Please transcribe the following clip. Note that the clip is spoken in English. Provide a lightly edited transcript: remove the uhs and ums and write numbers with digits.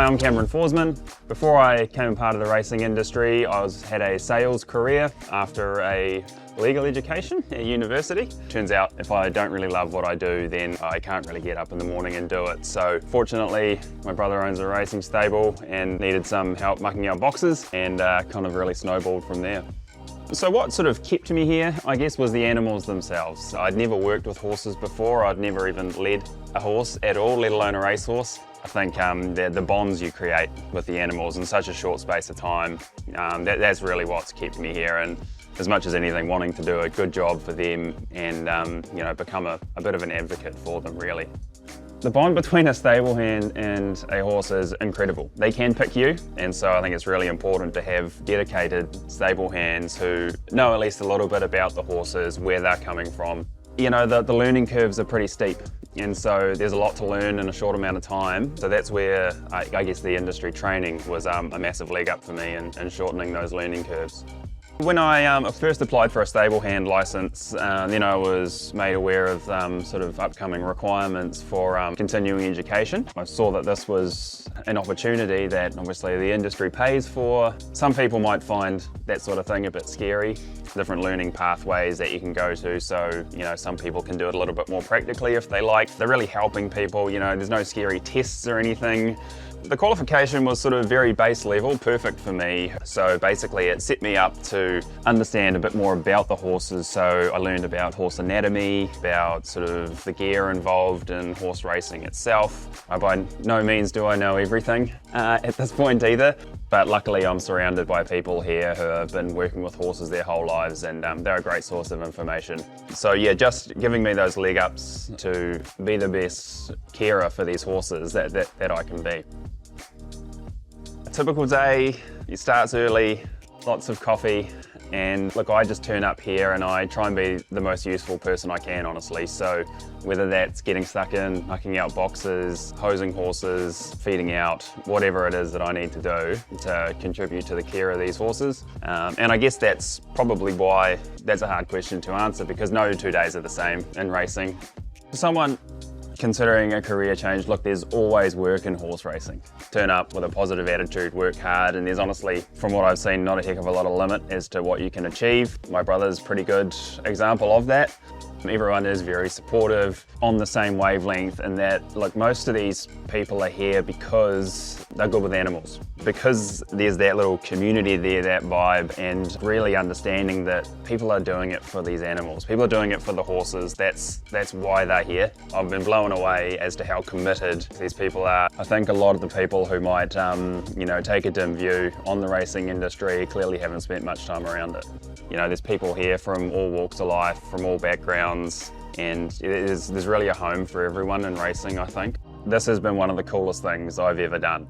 I'm Cameron Forsman. Before I came part of the racing industry, I had a sales career after a legal education at university. Turns out if I don't really love what I do, then I can't really get up in the morning and do it. So fortunately, my brother owns a racing stable and needed some help mucking out boxes, and kind of really snowballed from there. So what sort of kept me here, I guess, was the animals themselves. I'd never worked with horses before. I'd never even led a horse at all, let alone a racehorse. I think the bonds you create with the animals in such a short space of time, that's really what's kept me here. And as much as anything, wanting to do a good job for them and you know, become a bit of an advocate for them, really. The bond between a stable hand and a horse is incredible. They can pick you, and so I think it's really important to have dedicated stable hands who know at least a little bit about the horses, where they're coming from. You know, the learning curves are pretty steep, and so there's a lot to learn in a short amount of time. So that's where I guess the industry training was a massive leg up for me in shortening those learning curves. When I first applied for a stable hand license, then I was made aware of sort of upcoming requirements for continuing education. I saw that this was an opportunity that obviously the industry pays for. Some people might find that sort of thing a bit scary, different learning pathways that you can go to. So, you know, some people can do it a little bit more practically if they like. They're really helping people, you know, there's no scary tests or anything. The qualification was sort of very base level, perfect for me. So basically it set me up to understand a bit more about the horses. So I learned about horse anatomy, about sort of the gear involved in horse racing itself. By no means do I know everything at this point either, but luckily I'm surrounded by people here who have been working with horses their whole lives, and they're a great source of information. So yeah, just giving me those leg ups to be the best carer for these horses that I can be. A typical day, it starts early, lots of coffee, and look, I just turn up here and I try and be the most useful person I can, honestly. So whether that's getting stuck in, mucking out boxes, hosing horses, feeding out, whatever it is that I need to do to contribute to the care of these horses. And I guess that's probably why that's a hard question to answer, because no 2 days are the same in racing. For someone considering a career change, look, there's always work in horse racing. Turn up with a positive attitude, work hard, and there's honestly, from what I've seen, not a heck of a lot of limit as to what you can achieve. My brother's a pretty good example of that. Everyone is very supportive, on the same wavelength, and that, look, most of these people are here because they're good with animals. Because there's that little community there, that vibe, and really understanding that people are doing it for these animals. People are doing it for the horses. That's why they're here. I've been blown away as to how committed these people are. I think a lot of the people who might, you know, take a dim view on the racing industry clearly haven't spent much time around it. You know, there's people here from all walks of life, from all backgrounds, and there's really a home for everyone in racing, I think. This has been one of the coolest things I've ever done.